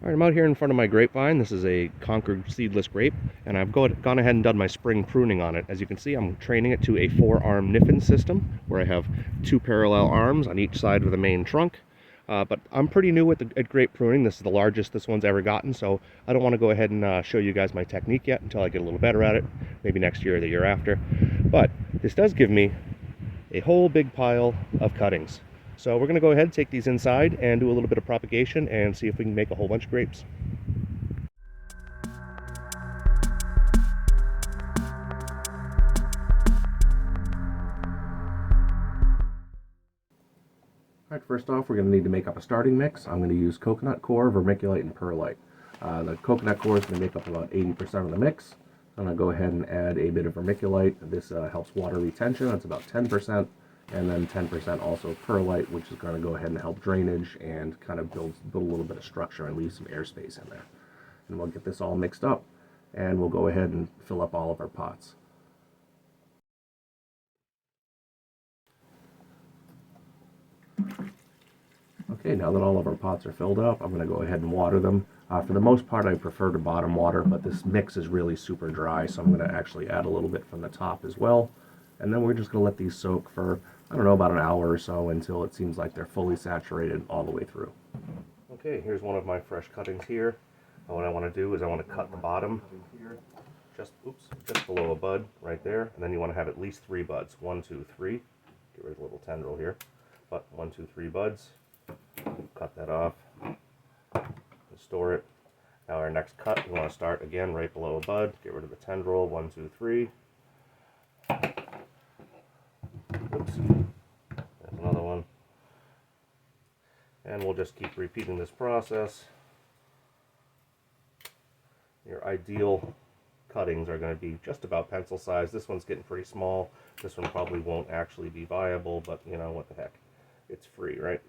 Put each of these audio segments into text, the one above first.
All right, I'm out here in front of my grapevine. This is a Concord seedless grape, and I've gone ahead and done my spring pruning on it. As you can see, I'm training it to a 4-arm niffin system, where I have 2 parallel arms on each side of the main trunk. But I'm pretty new at grape pruning. This is the largest this one's ever gotten, so I don't want to go ahead and show you guys my technique yet until I get a little better at it, maybe next year or the year after. But this does give me a whole big pile of cuttings. So we're going to go ahead, take these inside, and do a little bit of propagation and see if we can make a whole bunch of grapes. All right, first off, we're going to need to make up a starting mix. I'm going to use coconut core, vermiculite, and perlite. The coconut core is going to make up about 80% of the mix. I'm going to go ahead and add a bit of vermiculite. This helps water retention. That's about 10%. And then 10% also perlite, which is going to go ahead and help drainage and kind of build a little bit of structure and leave some airspace in there. And we'll get this all mixed up, and we'll go ahead and fill up all of our pots. Okay, now that all of our pots are filled up, I'm going to go ahead and water them. For the most part, I prefer to bottom water, but this mix is really super dry, so I'm going to actually add a little bit from the top as well. And then we're just going to let these soak for, I don't know, about an hour or so until it seems like they're fully saturated all the way through. Okay, here's one of my fresh cuttings here. And what I want to do is I want to cut the bottom just below a bud right there. And then you want to have at least 3 buds. 1, 2, 3. Get rid of the little tendril here. But 1, 2, 3 buds. Cut that off. And store it. Now our next cut, we want to start again right below a bud. Get rid of the tendril. 1, 2, 3. Oops. There's another one. And we'll just keep repeating this process. Your ideal cuttings are going to be just about pencil size. This one's getting pretty small. This one probably won't actually be viable, but you know, what the heck. It's free, right?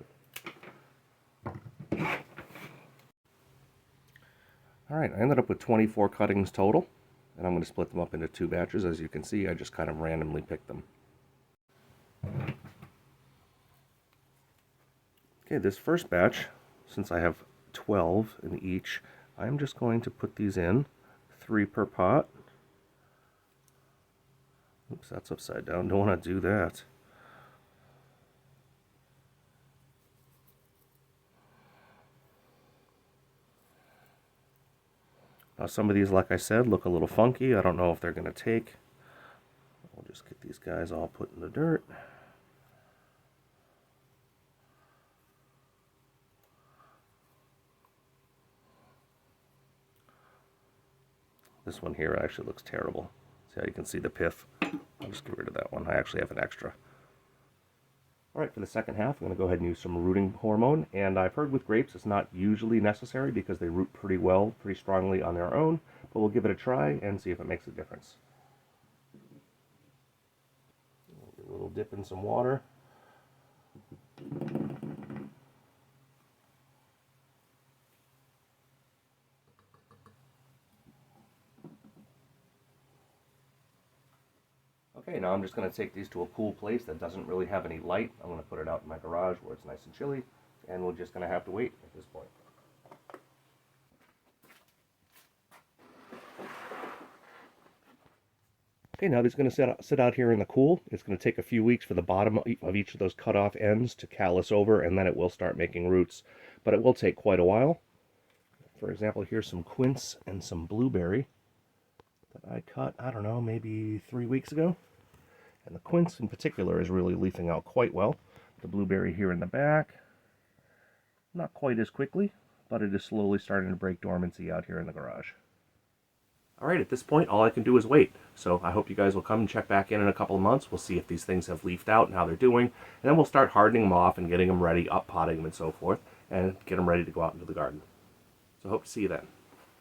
Alright, I ended up with 24 cuttings total, and I'm going to split them up into 2 batches. As you can see, I just kind of randomly picked them. Okay, this first batch, since I have 12 in each, I'm just going to put these in, 3 per pot. Oops, that's upside down. Don't want to do that. Now some of these, like I said, look a little funky. I don't know if they're going to take. We'll just get these guys all put in the dirt. This one here actually looks terrible. See how you can see the pith? I'll just get rid of that one. I actually have an extra. Alright, for the second half, I'm going to go ahead and use some rooting hormone. And I've heard with grapes it's not usually necessary because they root pretty well, pretty strongly on their own. But we'll give it a try and see if it makes a difference. A little dip in some water. Okay, now I'm just going to take these to a cool place that doesn't really have any light. I'm going to put it out in my garage where it's nice and chilly, and we're just going to have to wait at this point. Okay, now these are going to sit out here in the cool. It's going to take a few weeks for the bottom of each of those cut off ends to callus over, and then it will start making roots. But it will take quite a while. For example, here's some quince and some blueberry that I cut, I don't know, maybe 3 weeks ago. And the quince in particular is really leafing out quite well. The blueberry here in the back, not quite as quickly, but it is slowly starting to break dormancy out here in the garage. Alright, at this point, all I can do is wait. So I hope you guys will come and check back in a couple of months. We'll see if these things have leafed out and how they're doing. And then we'll start hardening them off and getting them ready, up potting them and so forth, and get them ready to go out into the garden. So hope to see you then.